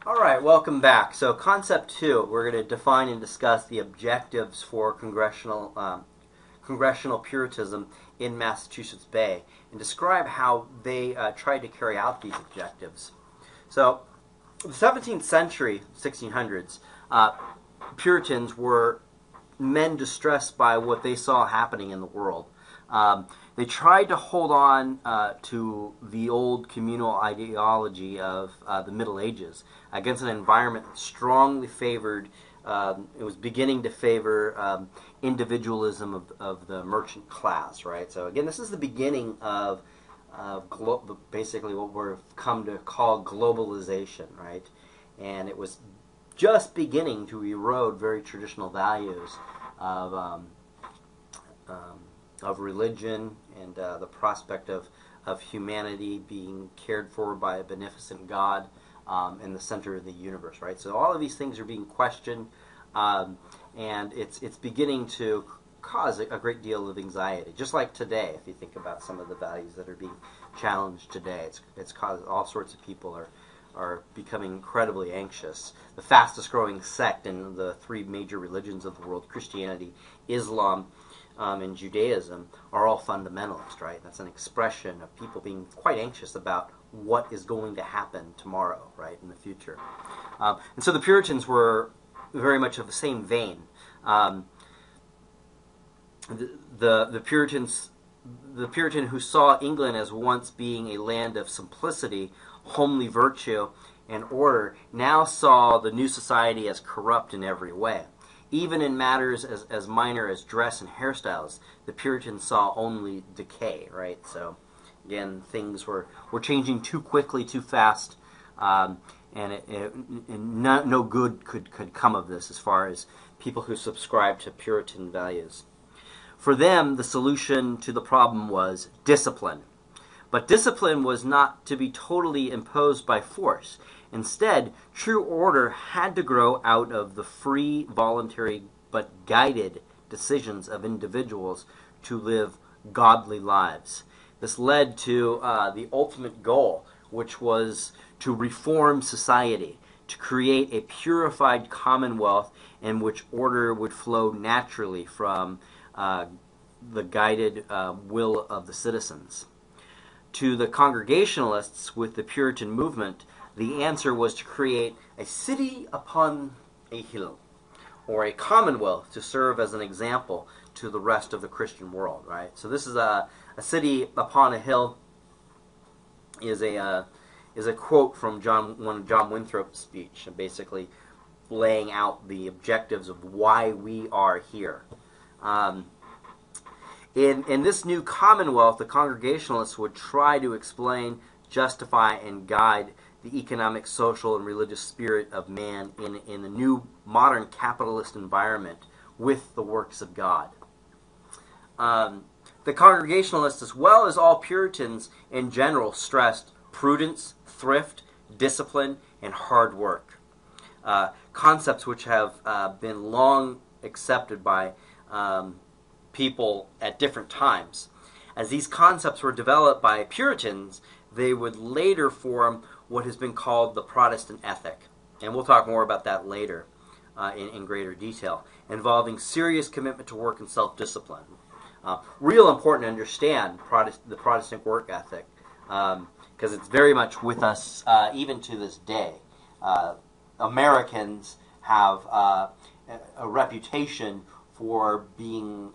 All right, welcome back. So Concept 2, we're going to define and discuss the objectives for congressional Puritanism in Massachusetts Bay and describe how they tried to carry out these objectives. So the 17th century, 1600s, Puritans were men distressed by what they saw happening in the world. They tried to hold on to the old communal ideology of the Middle Ages against an environment that strongly favored, it was beginning to favor individualism of the merchant class, right? So again, this is the beginning of basically what we've come to call globalization, right? And it was just beginning to erode very traditional values of religion and the prospect of humanity being cared for by a beneficent God in the center of the universe, right? So all of these things are being questioned, and it's beginning to cause a great deal of anxiety. Just like today, if you think about some of the values that are being challenged today, it's caused all sorts of people are becoming incredibly anxious. The fastest growing sect in the three major religions of the world, Christianity, Islam, and Judaism, are all fundamentalist, right? That's an expression of people being quite anxious about what is going to happen tomorrow, right, in the future. And so the Puritans were very much of the same vein. The Puritan who saw England as once being a land of simplicity, homely virtue, and order, now saw the new society as corrupt in every way. Even in matters as minor as dress and hairstyles, the Puritans saw only decay, right? So, again, things were changing too quickly, too fast, and no good could come of this as far as people who subscribed to Puritan values. For them, the solution to the problem was discipline. But discipline was not to be totally imposed by force. Instead, true order had to grow out of the free, voluntary, but guided decisions of individuals to live godly lives. This led to the ultimate goal, which was to reform society, to create a purified commonwealth in which order would flow naturally from the guided will of the citizens. To the Congregationalists with the Puritan movement, the answer was to create a city upon a hill, or a commonwealth to serve as an example to the rest of the Christian world, right? So this is a city upon a hill is a quote from one of John Winthrop's speech, basically laying out the objectives of why we are here. In this new commonwealth, the Congregationalists would try to explain, justify, and guide the economic, social, and religious spirit of man in the new modern capitalist environment with the works of God. The Congregationalists, as well as all Puritans in general, stressed prudence, thrift, discipline, and hard work. Concepts which have been long accepted by people at different times. As these concepts were developed by Puritans, they would later form what has been called the Protestant ethic. And we'll talk more about that later in greater detail, involving serious commitment to work and self-discipline. Real important to understand the Protestant work ethic, because it's very much with us even to this day. Americans have a reputation for being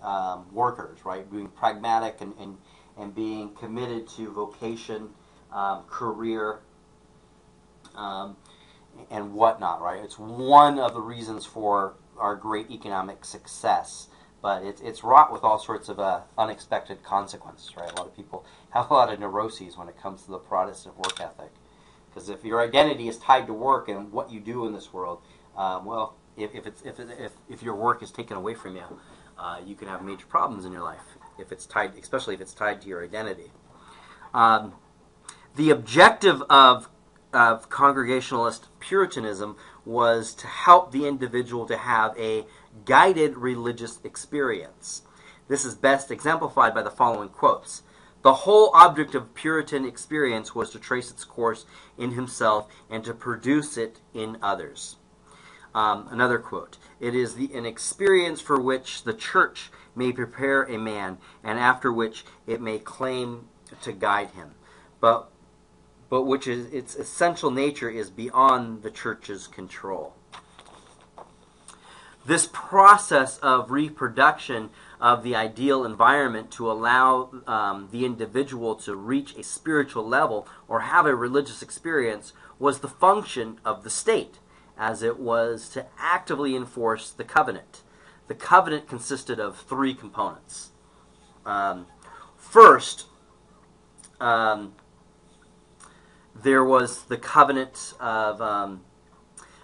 workers, right? Being pragmatic and being committed to vocation, career, and whatnot, right? It's one of the reasons for our great economic success, but it's wrought with all sorts of unexpected consequences, right? A lot of people have a lot of neuroses when it comes to the Protestant work ethic, because if your identity is tied to work and what you do in this world, well, if your work is taken away from you, you can have major problems in your life if it's tied, especially if it's tied to your identity. The objective of Congregationalist Puritanism was to help the individual to have a guided religious experience. This is best exemplified by the following quotes. The whole object of Puritan experience was to trace its course in himself and to produce it in others. Another quote, "It is an experience for which the church may prepare a man, and after which it may claim to guide him, but which its essential nature is beyond the church's control." This process of reproduction of the ideal environment to allow the individual to reach a spiritual level or have a religious experience was the function of the state, as it was to actively enforce the covenant. The covenant consisted of three components. First, there was the covenant of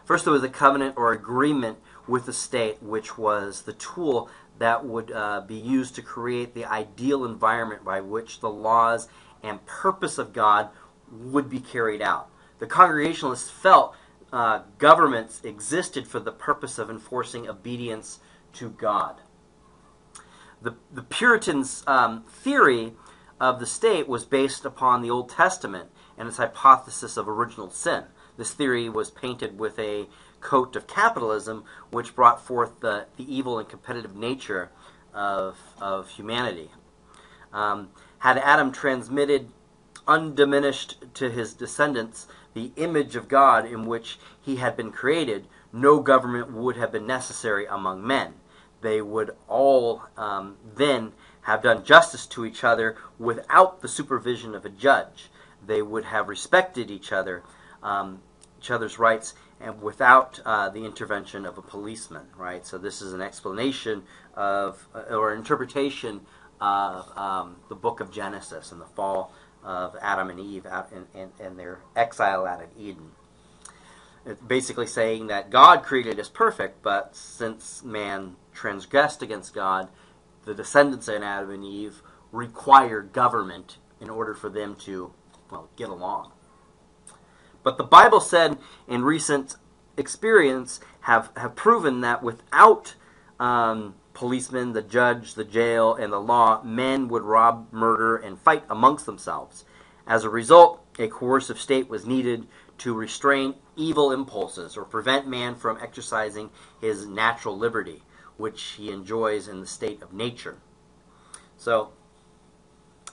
first there was a covenant or agreement with the state, which was the tool that would be used to create the ideal environment by which the laws and purpose of God would be carried out. The Congregationalists felt governments existed for the purpose of enforcing obedience to God. The Puritans' theory of the state was based upon the Old Testament and its hypothesis of original sin. This theory was painted with a coat of capitalism, which brought forth the evil and competitive nature of humanity. Had Adam transmitted undiminished to his descendants the image of God in which he had been created, no government would have been necessary among men. They would all then have done justice to each other without the supervision of a judge. They would have respected each other's rights, and without the intervention of a policeman, right? So this is an explanation of, or interpretation of the book of Genesis and the fall of Adam and Eve out and their exile out of Eden. It's basically saying that God created us perfect, but since man transgressed against God, the descendants of Adam and Eve required government in order for them to, well, get along. But the Bible said, in recent experience, have proven that without policemen, the judge, the jail, and the law, men would rob, murder, and fight amongst themselves. As a result, a coercive state was needed to restrain evil impulses or prevent man from exercising his natural liberty, which he enjoys in the state of nature. So,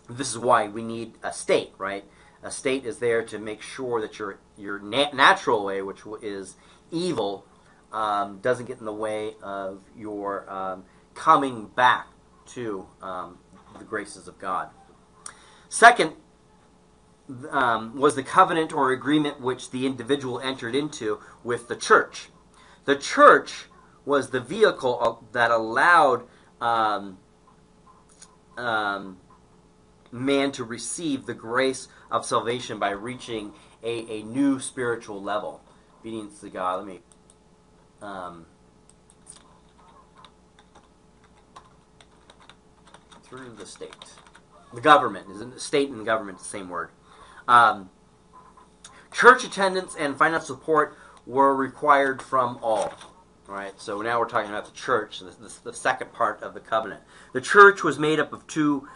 this is why we need a state, right? A state is there to make sure that your natural way, which is evil, doesn't get in the way of your coming back to the graces of God. Second was the covenant or agreement which the individual entered into with the church. The church was the vehicle that allowed man to receive the grace of salvation by reaching a new spiritual level. Obedience to God. Let me through the state. The government. Isn't state and government the same word? Church attendance and financial support were required from all. All right, so now we're talking about the church, the second part of the covenant. The church was made up of two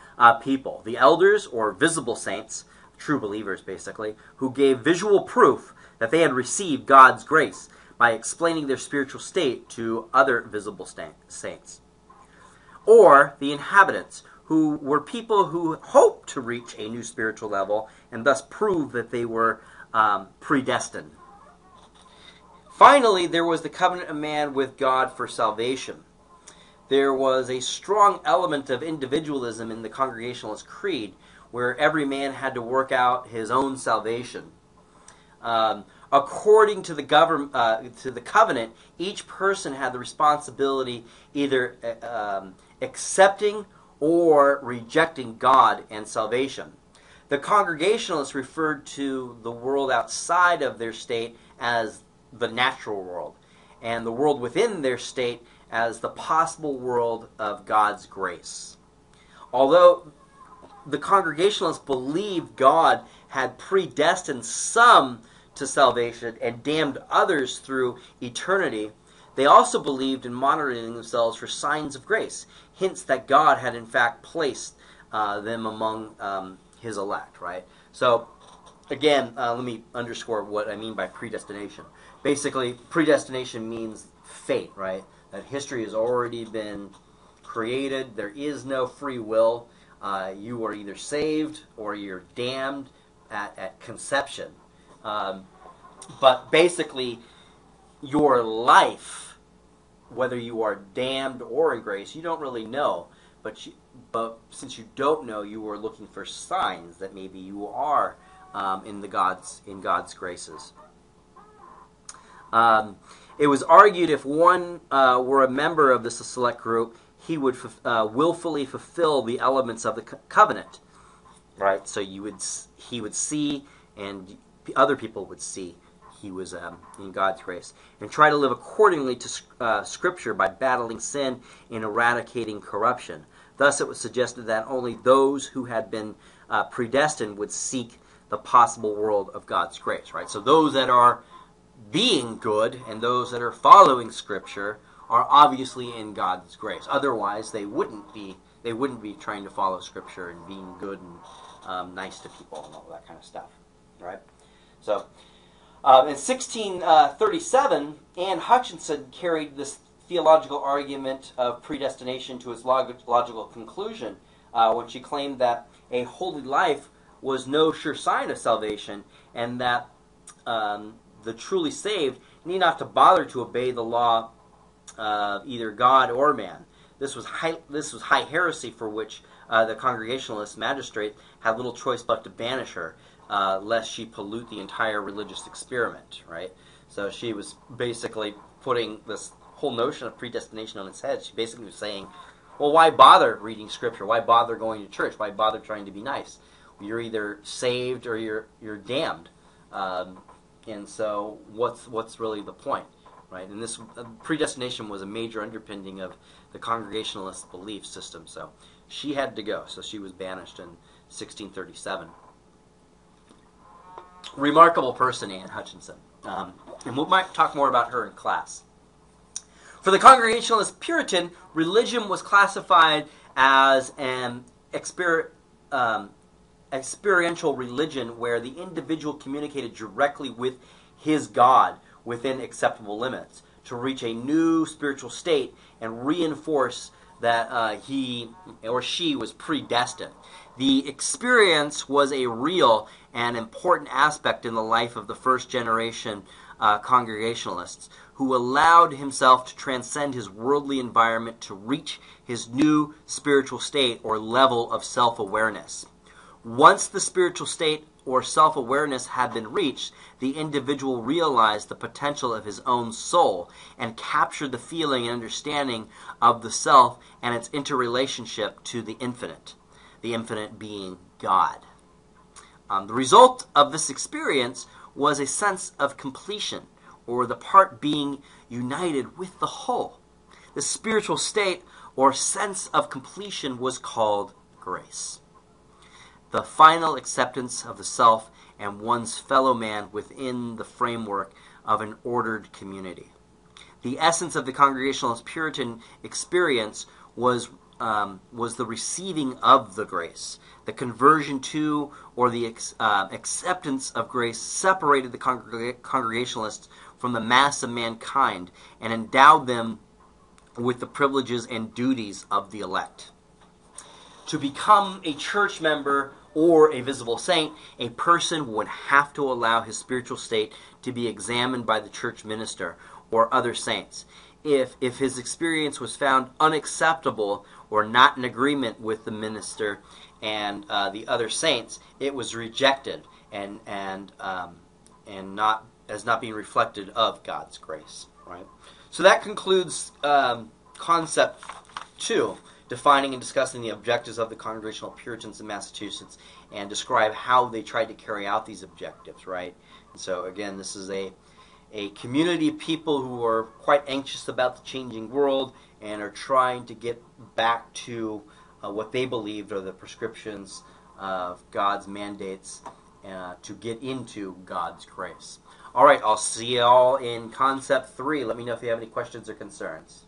people, the elders, or visible saints, true believers basically, who gave visual proof that they had received God's grace by explaining their spiritual state to other visible saints. Or the inhabitants, who were people who hoped to reach a new spiritual level and thus prove that they were predestined. Finally, there was the covenant of man with God for salvation. There was a strong element of individualism in the Congregationalist creed, where every man had to work out his own salvation. According to the covenant, each person had the responsibility either accepting or rejecting God and salvation. The Congregationalists referred to the world outside of their state as the natural world, and the world within their state as the possible world of God's grace. Although the Congregationalists believed God had predestined some to salvation and damned others through eternity, they also believed in monitoring themselves for signs of grace, hints that God had in fact placed them among his elect, right? So, again, let me underscore what I mean by predestination. Basically, predestination means fate, right? That history has already been created. There is no free will. You are either saved or you're damned at conception. But basically, your life, whether you are damned or in grace, you don't really know. But since you don't know, you are looking for signs that maybe you are in God's graces. It was argued if one were a member of this select group, he would willfully fulfill the elements of the covenant, right? So he would see, and other people would see he was in God's grace, and try to live accordingly to Scripture by battling sin and eradicating corruption. Thus, it was suggested that only those who had been predestined would seek the possible world of God's grace, right? So those that are being good and those that are following Scripture are obviously in God's grace. Otherwise, they wouldn't be trying to follow Scripture and being good and nice to people and all that kind of stuff, right? So, in 1637, Anne Hutchinson carried this theological argument of predestination to its logical conclusion when she claimed that a holy life was no sure sign of salvation, and that the truly saved need not to bother to obey the law of either God or man. This was high heresy for which the Congregationalist magistrate had little choice but to banish her, lest she pollute the entire religious experiment, right? So she was basically putting this whole notion of predestination on its head. She basically was saying, well, why bother reading Scripture? Why bother going to church? Why bother trying to be nice? You're either saved or you're damned. And so what's really the point, right? And this predestination was a major underpinning of the Congregationalist belief system. So she had to go. So she was banished in 1637. Remarkable person, Anne Hutchinson. And we might talk more about her in class. For the Congregationalist Puritan, religion was classified as an experiential religion where the individual communicated directly with his God within acceptable limits to reach a new spiritual state and reinforce that he or she was predestined. The experience was a real and important aspect in the life of the first generation Congregationalists, who allowed himself to transcend his worldly environment to reach his new spiritual state or level of self-awareness. Once the spiritual state or self-awareness had been reached, the individual realized the potential of his own soul and captured the feeling and understanding of the self and its interrelationship to the infinite being God. The result of this experience was a sense of completion, or the part being united with the whole. The spiritual state or sense of completion was called grace. The final acceptance of the self and one's fellow man within the framework of an ordered community. The essence of the Congregationalist Puritan experience was the receiving of the grace. The conversion to or the acceptance of grace separated the Congregationalists from the mass of mankind and endowed them with the privileges and duties of the elect. To become a church member or a visible saint, a person would have to allow his spiritual state to be examined by the church minister or other saints. If his experience was found unacceptable or not in agreement with the minister and the other saints, it was rejected and not as not being reflected of God's grace. Right. So that concludes Concept 2, defining and discussing the objectives of the Congregational Puritans in Massachusetts, and describe how they tried to carry out these objectives. Right. And so again, this is a community of people who are quite anxious about the changing world and are trying to get back to what they believed are the prescriptions of God's mandates to get into God's grace. All right, I'll see you all in Concept 3. Let me know if you have any questions or concerns.